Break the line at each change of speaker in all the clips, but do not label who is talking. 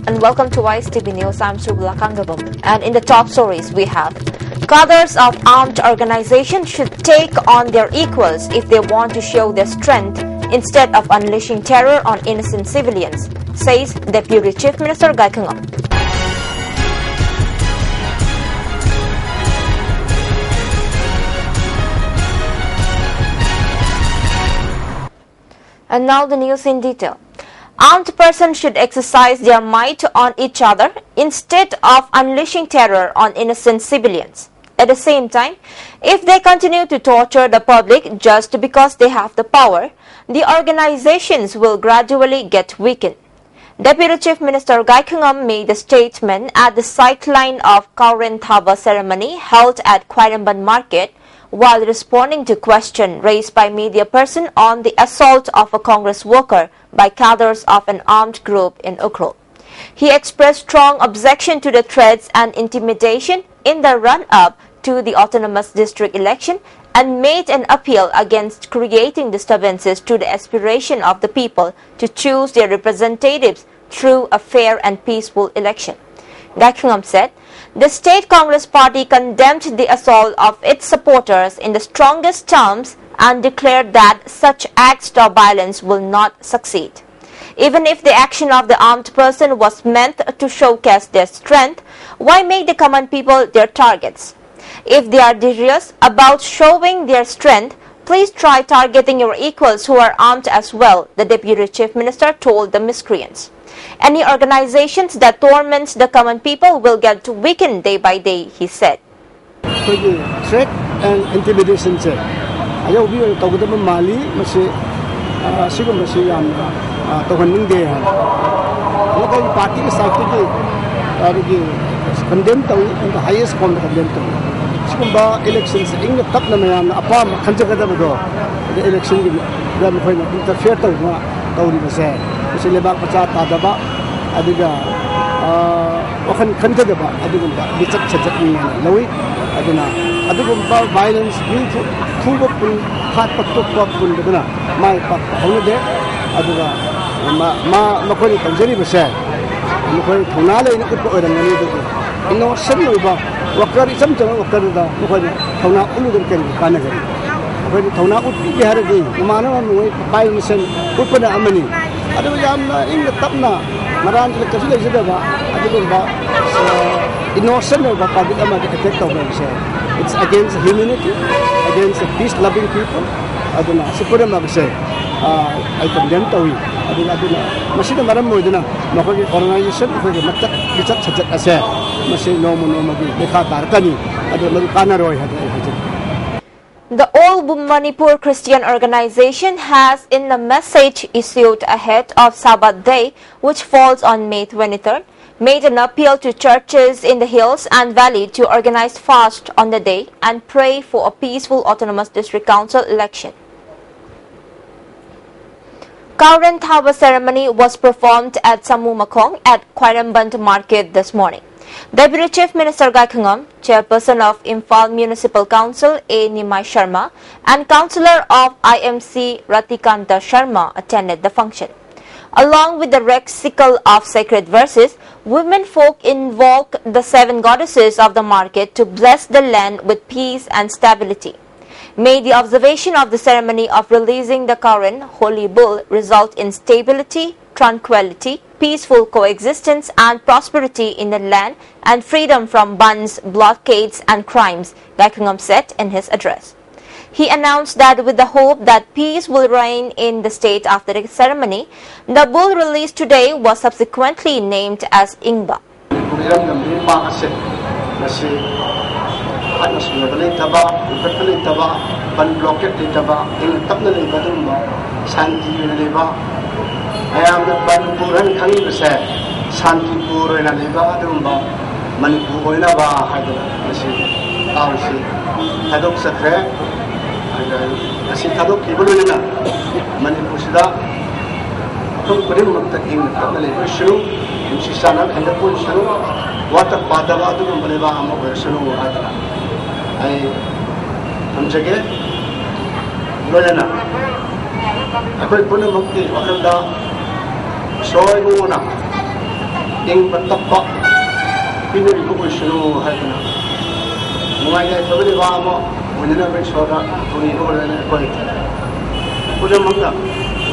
and welcome to ISTV News. I'm Subla Kangabam, and in the top stories we have: cadres of armed organizations should take on their equals if they want to show their strength instead of unleashing terror on innocent civilians, says Deputy Chief Minister Gai Khangam. And now the news in detail. Armed persons should exercise their might on each other instead of unleashing terror on innocent civilians. At the same time, if they continue to torture the public just because they have the power, the organizations will gradually get weakened. Deputy Chief Minister Gai Khangam made the statement at the sideline of Kauren Thaba ceremony held at Khairamban Market while responding to question raised by media person on the assault of a Congress worker by cadres of an armed group in Ukhrul. He expressed strong objection to the threats and intimidation in the run-up to the autonomous district election and made an appeal against creating disturbances to the aspiration of the people to choose their representatives through a fair and peaceful election. Gai Khangam said, the State Congress Party condemned the assault of its supporters in the strongest terms and declared that such acts of violence will not succeed. Even if the action of the armed person was meant to showcase their strength, why make the common people their targets? If they are serious about showing their strength, please try targeting your equals who are armed as well, the Deputy Chief Minister told the miscreants. Any organizations that torment the common people will get weakened day by day, he said.
Threat and intimidation check. Ayaw biyo tawagdama mali masi sigum masi yan tawaning day. Lagay party ka side ki condemn tawi in the highest form condemn tawi. Sigum ba elections ing tap na mayan apa kanjaga da do the election gi da mo khoy interfere tawa tawri ba se. Kasi lebak pacha tadaba adiga wakan kantadaba adigumba bichat chajat ni lawi adina adigumba violence ni full pun hat patok pun dana mai pak hone de adiga ma makoni tanjari base makoni thonale ni ko orang ni de inno sen ba wakar isam jang wakar da makoni thona ulu den ken kana gari makoni thona utti bihar de mana noi bai mission upana amani ada jamna ing tapna maran le kasi le jeda ba adugumba innocent ba public ama attack taw ba it's against humanity, against the peace loving people aduna sipura ma ba I condemn tawi aduna masina maram mo dina makoi organization ko matak bichat chajat ase masi no gi dekha tarkani aduna kana roi hadu.
The All Manipur Christian Organization has, in a message issued ahead of Sabbath Day, which falls on May 23rd, made an appeal to churches in the hills and valley to organize fast on the day and pray for a peaceful Autonomous District Council election. Kauren Thaba ceremony was performed at Samu Makong at Khairamban Market this morning. Deputy Chief Minister Gai Khangam, Chairperson of Imphal Municipal Council A. Nimai Sharma, and Councillor of IMC Ratikanta Sharma attended the function. Along with the recital of sacred verses, women folk invoke the 7 goddesses of the market to bless the land with peace and stability. May the observation of the ceremony of releasing the Kauren Holy Bull result in stability, tranquility, peaceful coexistence and prosperity in the land and freedom from bans, blockades and crimes, Gai Khangam said in his address. He announced that with the hope that peace will reign in the state after the ceremony, the bull released today was subsequently named as Ingba.
I am the Manipuran Kani said, Santipur and Aliba, Manipur in Ava, Hadu, Hadok Sacre, and Asitadok Ibulina, Manipusida, from Grim in the family issue, and Shisana and the Pulshu, what a Padavadu and Baliba over Sulu Adana. I am Jagget, Lorena. I could put a monkey, Wakanda. Soy muna ing patapa pinuri ko sunu haidana mungai dai tabli ba mo munina be chora tuni ko le ko puja manga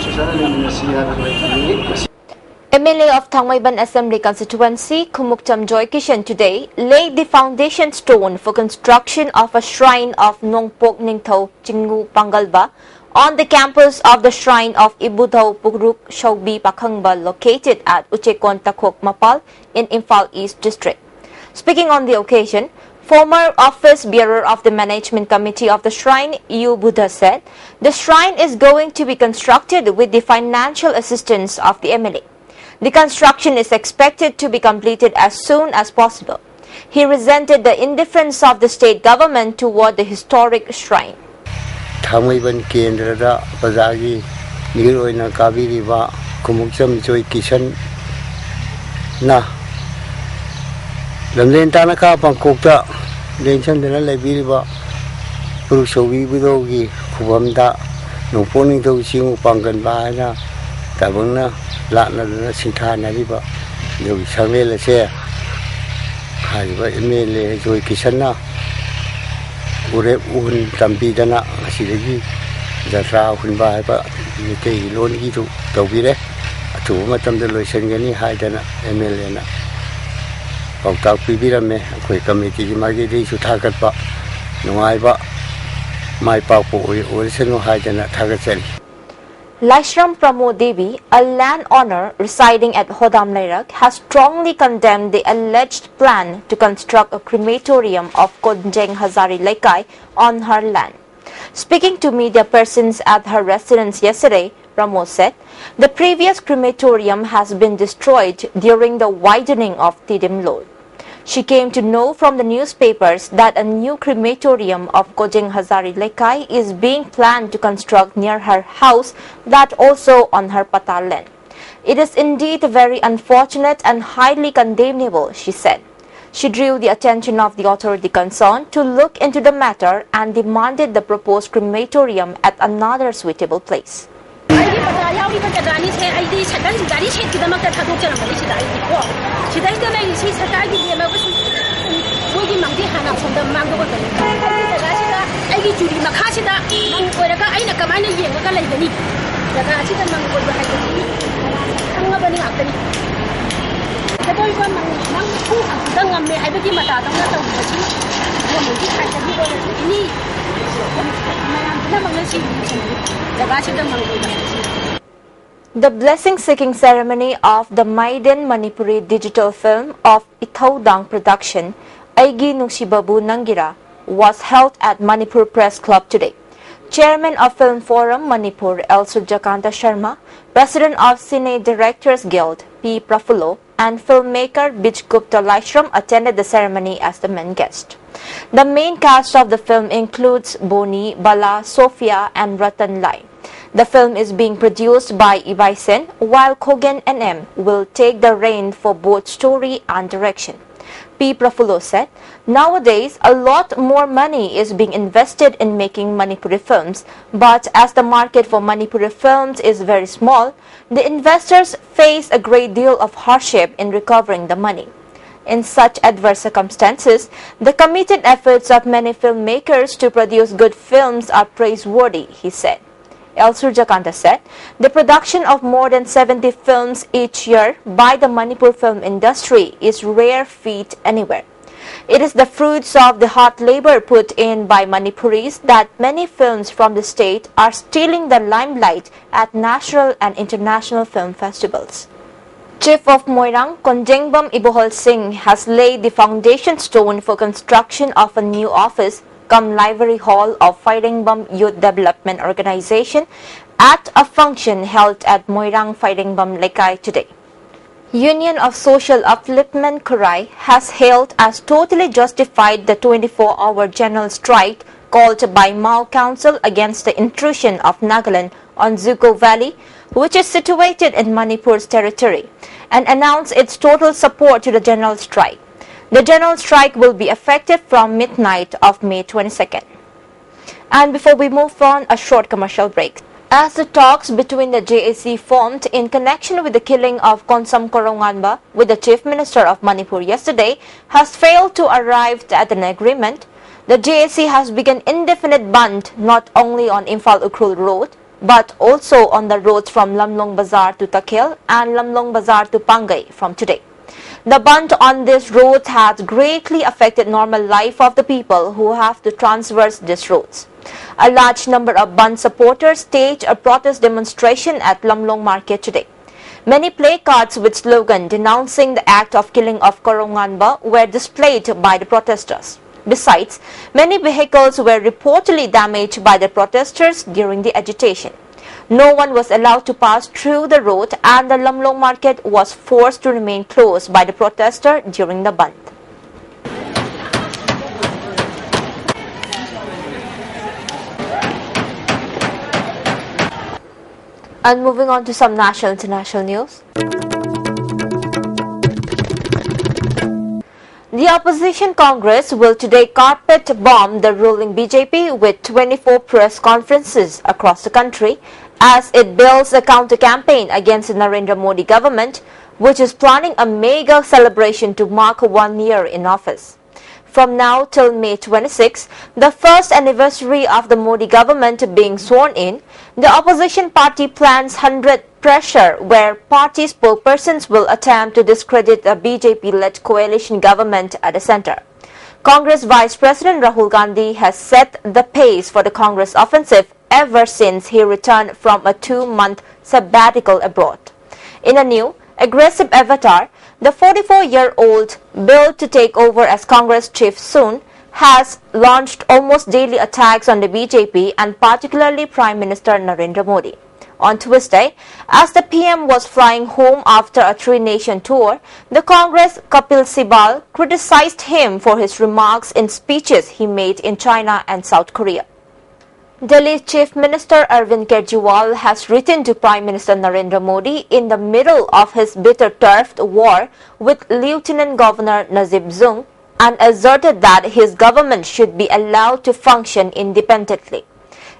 susana le minasiya na ni
MLA of Thangmaiban Assembly Constituency, Kumuktam Joy Kishan today laid the foundation stone for construction of a shrine of Nongpok Ningthau Chingu Pangalba on the campus of the shrine of Ibudhau Pugruk Shaubi Pakhangba located at Uchekon Takhok Mapal in Imphal East District. Speaking on the occasion, former office bearer of the management committee of the shrine, Yu Buddha, said the shrine is going to be constructed with the financial assistance of the MLA. The construction is expected to be completed as soon as possible. He resented the indifference of the state government toward the historic shrine.
Thangmaiban Kendrada Bazagi Niroina Kabiriva Kumukcham Joy Kishan Na Lamlen Tanaka Pankokta Lenchan Dana Labiriva Purushovi Budogi Kubamda no poning to Sing Pangan Bahana Tabuna Latna Sintana Riva the Shamela Share Haiva Emile Joy Kishana Ure Un Tampidana Asidagi Zatra Hunbaiba Yake Loni to Tobire to Matam de Losangani Haidana Emelena Pauta Pibirame, a quick committee Magidi to Takatpa Noaiba My Papo or Seno Haidana Tagatari.
Laishram Pramod Devi, a landowner residing at Hodam Lairak, has strongly condemned the alleged plan to construct a crematorium of Konjeng Hazari Laikai on her land. Speaking to media persons at her residence yesterday, Pramod said the previous crematorium has been destroyed during the widening of Tidim Lode. She came to know from the newspapers that a new crematorium of Konjeng Hazari Laikai is being planned to construct near her house, that also on her Patal land. It is indeed very unfortunate and highly condemnable, she said. She drew the attention of the authority concerned to look into the matter and demanded the proposed crematorium at another suitable place. The blessing-seeking ceremony of the Maiden Manipuri digital film of Ithaudang production, Aigi Nungsibabu Nangira, was held at Manipur Press Club today. Chairman of Film Forum Manipur L. Surjakanta Sharma, President of Cine Directors Guild P. Prafulo, and filmmaker Bij Gupta Laishram attended the ceremony as the main guest. The main cast of the film includes Boni, Bala, Sophia, and Ratan Lai. The film is being produced by Ibai Sen, while Kogen NM will take the reign for both story and direction. P. Prafulo said, nowadays a lot more money is being invested in making Manipuri films, but as the market for Manipuri films is very small, the investors face a great deal of hardship in recovering the money. In such adverse circumstances, the committed efforts of many filmmakers to produce good films are praiseworthy, he said. El Surjakanta said, the production of more than 70 films each year by the Manipur film industry is rare feat anywhere. It is the fruits of the hard labor put in by Manipuris that many films from the state are stealing the limelight at national and international film festivals. Chief of Moirang, Konjengbam Ibohol Singh, has laid the foundation stone for construction of a new office cum library hall of Fightingbam Youth Development Organization at a function held at Moirang Fightingbam Laikai today. Union of Social Upliftment Kurai has hailed as totally justified the 24-hour general strike called by Mao Council against the intrusion of Nagaland on Zuko Valley, which is situated in Manipur's territory, and announced its total support to the general strike. The general strike will be effective from midnight of May 22nd. And before we move on, a short commercial break. As the talks between the JAC formed in connection with the killing of Konsam Koronganba with the Chief Minister of Manipur yesterday has failed to arrive at an agreement, the JAC has begun indefinite ban not only on Imphal-Ukhrul Road but also on the roads from Lamlong Bazar to Takhel and Lamlong Bazar to Pangai from today. The ban on these roads has greatly affected normal life of the people who have to traverse these roads. A large number of Band supporters staged a protest demonstration at Lamlong Market today. Many placards with slogan denouncing the act of killing of Koronganba were displayed by the protesters. Besides, many vehicles were reportedly damaged by the protesters during the agitation. No one was allowed to pass through the road and the Lamlong Market was forced to remain closed by the protester during the ban. And moving on to some national and international news. The opposition Congress will today carpet bomb the ruling BJP with 24 press conferences across the country as it builds a counter-campaign against the Narendra Modi government, which is planning a mega celebration to mark 1 year in office. From now till May 26, the first anniversary of the Modi government being sworn in, the opposition party plans 100 pressure where party spokespersons will attempt to discredit a BJP-led coalition government at the centre. Congress Vice President Rahul Gandhi has set the pace for the Congress offensive ever since he returned from a 2-month sabbatical abroad. In a new, aggressive avatar, the 44-year-old, billed to take over as Congress chief soon, has launched almost daily attacks on the BJP and particularly Prime Minister Narendra Modi. On Tuesday, as the PM was flying home after a 3-nation tour, the Congress Kapil Sibal criticized him for his remarks in speeches he made in China and South Korea. Delhi's Chief Minister Arvind Kejriwal has written to Prime Minister Narendra Modi in the middle of his bitter turf war with Lieutenant Governor Nazib Zung and asserted that his government should be allowed to function independently.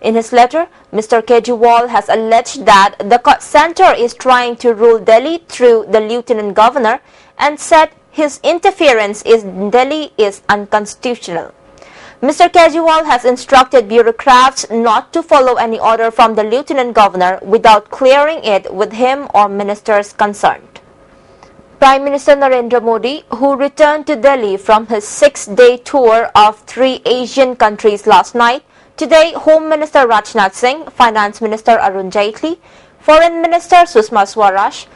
In his letter, Mr. Kejriwal has alleged that the centre is trying to rule Delhi through the Lieutenant Governor and said his interference in Delhi is unconstitutional. Mr. Kejriwal has instructed bureaucrats not to follow any order from the Lieutenant Governor without clearing it with him or ministers concerned. Prime Minister Narendra Modi, who returned to Delhi from his 6-day tour of 3 Asian countries last night, today Home Minister Rajnath Singh, Finance Minister Arun Jaitley, Foreign Minister Sushma Swaraj,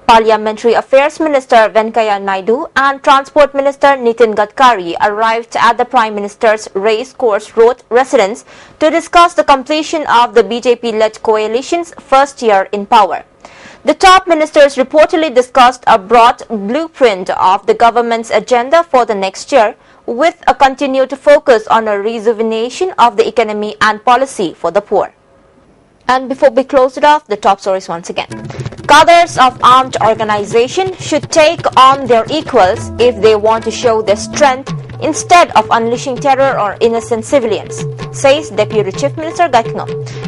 Parliamentary Affairs Minister Venkaiah Naidu and Transport Minister Nitin Gadkari arrived at the Prime Minister's Race Course Road residence to discuss the completion of the BJP-led coalition's first year in power. The top ministers reportedly discussed a broad blueprint of the government's agenda for the next year, with a continued focus on a rejuvenation of the economy and policy for the poor. And before we close it off, the top stories once again. Cadres of armed organization should take on their equals if they want to show their strength instead of unleashing terror on innocent civilians, says Deputy Chief Minister Gaikno.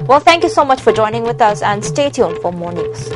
Well, thank you so much for joining with us and stay tuned for more news.